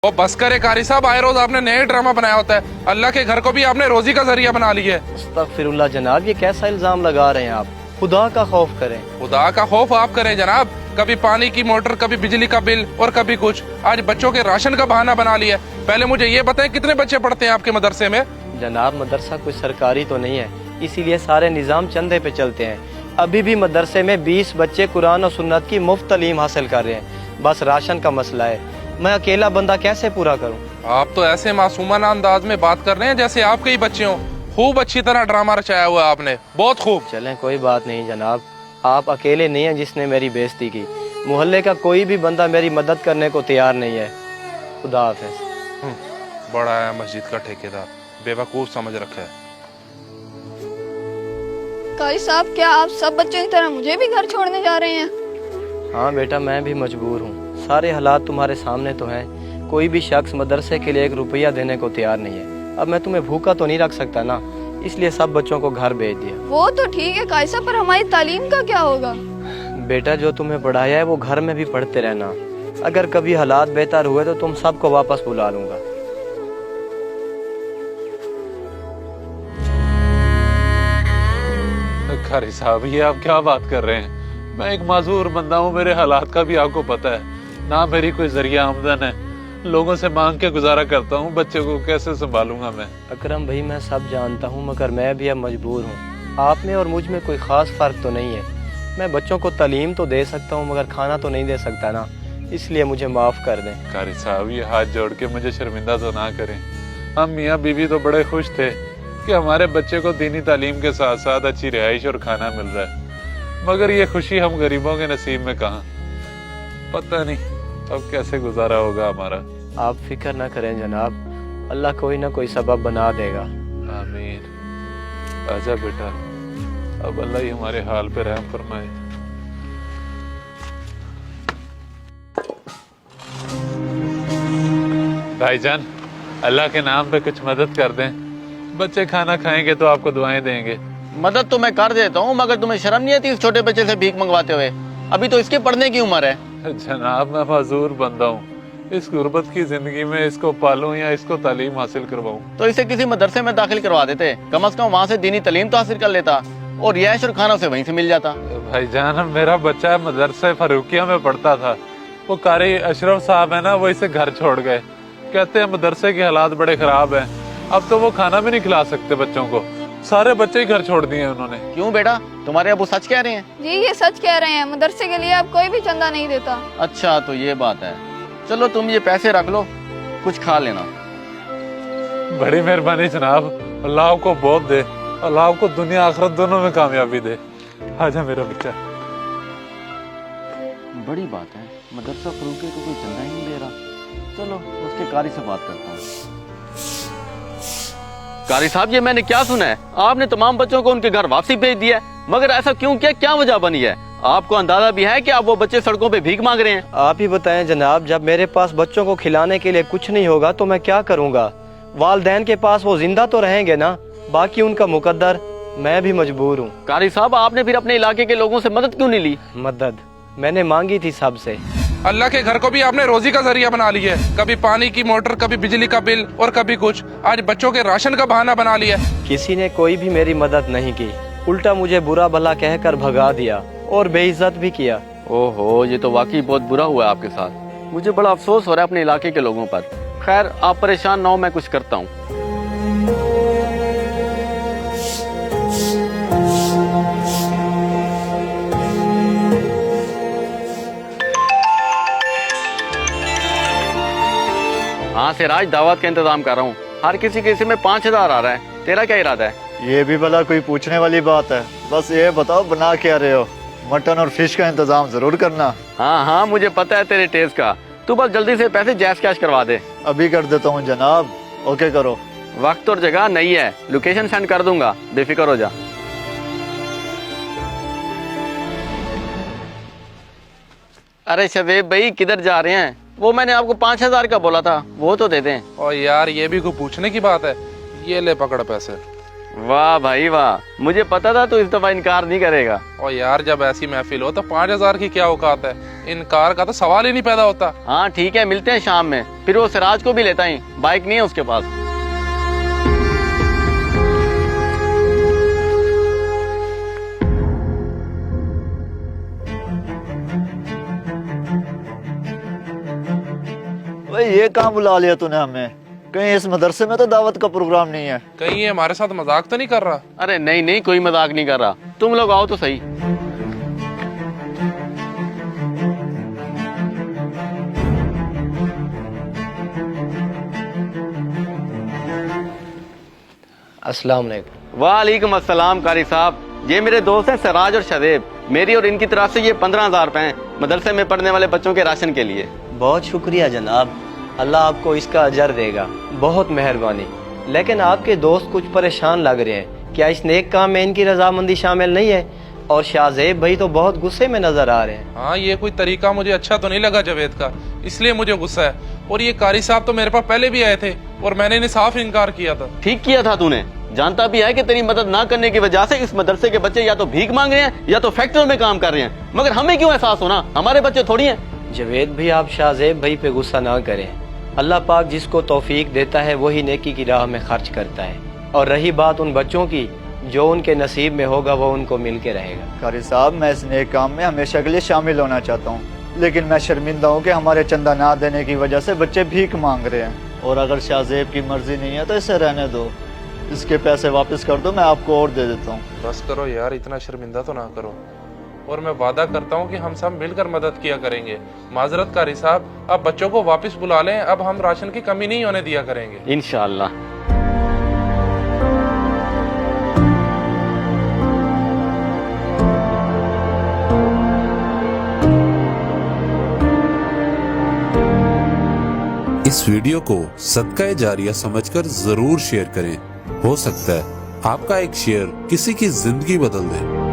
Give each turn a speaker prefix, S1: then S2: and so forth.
S1: ओ बस करे कारी साहब, आए रोज आपने नए ड्रामा बनाया होता है। अल्लाह के घर को भी आपने रोजी का जरिया बना लिया है।
S2: अस्तगफिरुल्लाह जनाब, ये कैसा इल्जाम लगा रहे हैं आप? खुदा का खौफ करें।
S1: खुदा का खौफ आप करें जनाब। कभी पानी की मोटर, कभी बिजली का बिल और कभी कुछ। आज बच्चों के राशन का बहाना बना लिया। पहले मुझे ये बताएं, कितने बच्चे पढ़ते हैं आपके मदरसे में?
S2: जनाब मदरसा कोई सरकारी तो नहीं है, इसीलिए सारे निज़ाम चंदे पे चलते हैं। अभी भी मदरसे में 20 बच्चे कुरान और सुन्नत की मुफ्त तालीम हासिल कर रहे हैं। बस राशन का मसला है, मैं अकेला बंदा कैसे पूरा करूं?
S1: आप तो ऐसे मासूमाना अंदाज में बात कर रहे हैं जैसे आपके ही बच्चे हों। खूब अच्छी तरह ड्रामा रचाया हुआ है आपने, बहुत खूब।
S2: चलें कोई बात नहीं जनाब, आप अकेले नहीं हैं जिसने मेरी बेइज्जती की। मोहल्ले का कोई भी बंदा मेरी मदद करने को तैयार नहीं है। खुदा हाफिज़।
S1: बड़ा है मस्जिद का ठेकेदार, बेवकूफ समझ रखा है।
S3: कारी साहब, क्या आप सब बच्चों की तरह मुझे भी घर छोड़ने जा रहे हैं?
S2: हाँ बेटा, मैं भी मजबूर हूँ। सारे हालात तुम्हारे सामने तो हैं। कोई भी शख्स मदरसे के लिए 1 रुपया देने को तैयार नहीं है। अब मैं तुम्हें भूखा तो नहीं रख सकता ना, इसलिए सब बच्चों को घर भेज दिया।
S3: वो तो ठीक है कारी साहब, पर हमारी तालीम का क्या होगा?
S2: बेटा, जो तुम्हें पढ़ाया है वो घर में भी पढ़ते रहना। अगर कभी हालात बेहतर हुए तो तुम सबको वापस बुला लूंगा।
S4: कारी साहब, ये आप क्या बात कर रहे हैं? मैं एक माजूर बंदा हूँ, मेरे हालात का भी आपको पता है ना। मेरी कोई जरिया आमदन है, लोगों से मांग के गुजारा करता हूँ। बच्चे को कैसे संभालूंगा मैं?
S2: अकरम भाई, मैं सब जानता हूँ, मगर मैं भी अब मजबूर हूँ। आप में और मुझ में कोई खास फर्क तो नहीं है। मैं बच्चों को तालीम तो दे सकता हूँ, मगर खाना तो नहीं दे सकता ना, इसलिए मुझे माफ कर दें।
S4: कारी साहब, ये हाथ जोड़ के मुझे शर्मिंदा तो ना करें। हम मियाँ बीवी तो बड़े खुश थे कि हमारे बच्चे को दीनी तालीम के साथ साथ अच्छी रिहाइश और खाना मिल रहा है, मगर ये खुशी हम गरीबों के नसीब में कहाँ। पता नहीं अब कैसे गुजारा होगा हमारा।
S2: आप फिक्र ना करें जनाब, अल्लाह कोई ना कोई सबब बना देगा।
S4: आमीन। आजा बेटा, अब अल्लाह ही हमारे हाल पे रहम फरमाए। भाईजान, अल्लाह के नाम पे कुछ मदद कर दें। बच्चे खाना खाएंगे तो आपको दुआएं देंगे।
S5: मदद तो मैं कर देता हूँ, मगर तुम्हें शर्म नहीं आती इस छोटे बच्चे से भीख मंगवाते हुए? अभी तो इसके पढ़ने की उम्र है।
S4: जनाब, मैं माजूर बंदा हूँ। इस गुर्बत की जिंदगी में इसको पालूं या इसको तालीम हासिल करवाऊं?
S5: तो इसे किसी मदरसे में दाखिल करवा देते, कम से कम वहाँ से दीनी तालीम तो हासिल कर लेता और रिहाइश और खाना उसे वहीं से मिल जाता।
S4: भाईजान, मेरा बच्चा मदरसा फारूकिया में पढ़ता था। वो कारी अशरफ साहब है ना, वो इसे घर छोड़ गए। कहते हैं मदरसे के हालात बड़े खराब हैं। अब तो वो खाना भी नहीं खिला सकते बच्चों को। सारे बच्चे ही घर छोड़ दिए उन्होंने।
S5: क्यों बेटा, तुम्हारे अबू सच कह रहे हैं?
S3: जी ये सच कह रहे हैं, मदरसे के लिए अब कोई भी चंदा नहीं देता।
S5: अच्छा, तो ये बात है। चलो तुम ये पैसे रख लो, कुछ खा लेना।
S4: बड़ी मेहरबानी जनाब, अल्लाह आपको बहुत दे, अल्लाह आपको दुनिया आखिरत दोनों में कामयाबी दे। आजा मेरा बच्चा।
S5: बड़ी बात है, मदरसा फरूके को कोई चंदा ही नहीं दे रहा। चलो उसके कारी से बात करता हूँ। कारी साहब, ये मैंने क्या सुना है? आपने तमाम बच्चों को उनके घर वापसी भेज दिया है, मगर ऐसा क्यों किया? क्या वजह बनी है? आपको अंदाजा भी है कि आप वो बच्चे सड़कों पे भीख मांग रहे हैं?
S2: आप ही बताएं जनाब, जब मेरे पास बच्चों को खिलाने के लिए कुछ नहीं होगा तो मैं क्या करूँगा? वालदैन के पास वो जिंदा तो रहेंगे ना, बाकी उनका मुकद्दर। मैं भी मजबूर हूँ।
S5: कारी साहब, आपने फिर अपने इलाके के लोगों से मदद क्यों नहीं ली?
S2: मदद मैंने मांगी थी सबसे।
S1: अल्लाह के घर को भी आपने रोजी का जरिया बना लिया है। कभी पानी की मोटर, कभी बिजली का बिल और कभी कुछ। आज बच्चों के राशन का बहाना बना लिया।
S2: किसी ने कोई भी मेरी मदद नहीं की, उल्टा मुझे बुरा भला कहकर भगा दिया और बेइज्जत भी किया।
S5: ओहो, ये तो वाकई बहुत बुरा हुआ है आपके साथ। मुझे बड़ा अफसोस हो रहा है अपने इलाके के लोगों पर। खैर, आप परेशान ना हो, मैं कुछ करता हूँ। हाँ सिराज, दावत का इंतजाम कर रहा हूँ। हर किसी के हिस्से में 5000 आ रहा है। तेरा क्या इरादा है?
S6: ये भी भला कोई पूछने वाली बात है? बस ये बताओ बना क्या रहे हो? मटन और फिश का इंतजाम जरूर करना।
S5: हाँ हाँ, मुझे पता है तेरे टेस्ट का। तू बस जल्दी से पैसे जैस कैश करवा दे।
S6: अभी कर देता हूँ जनाब। ओके करो।
S5: वक्त और जगह नहीं है, लोकेशन सेंड कर दूंगा, बेफिक्र हो जा। अरे शबीब भाई, किधर जा रहे हैं? वो मैंने आपको 5000 का बोला था, वो तो दे दें।
S1: और यार, ये भी कोई पूछने की बात है? ये ले पकड़ पैसे।
S5: वाह भाई वाह, मुझे पता था तू इस दफा इनकार नहीं करेगा।
S1: और यार जब ऐसी महफिल हो तो 5,000 की क्या औकात है, इनकार का तो सवाल ही नहीं पैदा होता।
S5: हाँ ठीक है, मिलते हैं शाम में। फिर वो सिराज को भी लेता ही, बाइक नहीं है उसके पास।
S6: भाई ये कहाँ बुला लिया तूने हमें? कहीं इस मदरसे में तो दावत का प्रोग्राम नहीं है?
S1: कहीं ये हमारे साथ मजाक तो नहीं कर रहा?
S5: अरे नहीं नहीं, कोई मजाक नहीं कर रहा, तुम लोग आओ तो सही।
S2: अस्सलाम वालेकुम।
S5: वालेकुम अस्सलाम कारी साहब, ये मेरे दोस्त हैं सिराज और शदेब। मेरी और इनकी तरफ से ये 15,000 रुपए हैं मदरसे में पढ़ने वाले बच्चों के राशन के लिए।
S2: बहुत शुक्रिया जनाब, अल्लाह आपको इसका अजर देगा, बहुत मेहरबानी। लेकिन आपके दोस्त कुछ परेशान लग रहे हैं, क्या इस नेक काम में इनकी रजामंदी शामिल नहीं है? और शाहजेब भाई तो बहुत गुस्से में नजर आ रहे हैं।
S1: हाँ, ये कोई तरीका मुझे अच्छा तो नहीं लगा जावेद का, इसलिए मुझे गुस्सा है। और ये कारी साहब तो मेरे पास पहले भी आए थे और मैंने इन्हें साफ इनकार किया था।
S5: ठीक किया था तूने, जानता भी है कि तेरी मदद ना करने की वजह से इस मदरसे के बच्चे या तो भीख मांग रहे हैं या तो फैक्ट्रियों में काम कर रहे हैं, मगर हमें क्यों एहसास होना, हमारे बच्चे थोड़ी हैं।
S2: जवेद भाई आप शाहजेब भाई पे गुस्सा ना करें, अल्लाह पाक जिसको तौफीक देता है वही नेकी की राह में खर्च करता है। और रही बात उन बच्चों की, जो उनके नसीब में होगा वो उनको मिल के रहेगा।
S6: कारी साहब, मैं इस नेक काम में हमेशा के लिए शामिल होना चाहता हूँ, लेकिन मैं शर्मिंदा हूँ कि हमारे चंदा ना देने की वजह से बच्चे भीख मांग रहे हैं। और अगर शाहजेब की मर्जी नहीं है तो इसे रहने दो, इसके पैसे वापस कर दो, मैं आपको और दे देता हूँ।
S1: बस करो यार, इतना शर्मिंदा तो ना करो। और मैं वादा करता हूँ कि हम सब मिलकर मदद किया करेंगे। माजरत कारी साहब, अब बच्चों को वापस बुला लें, अब हम राशन की कमी नहीं होने दिया करेंगे।
S5: इंशाअल्लाह।
S7: इस वीडियो को सदका जारिया समझकर जरूर शेयर करें। हो सकता है आपका एक शेयर किसी की जिंदगी बदल दे।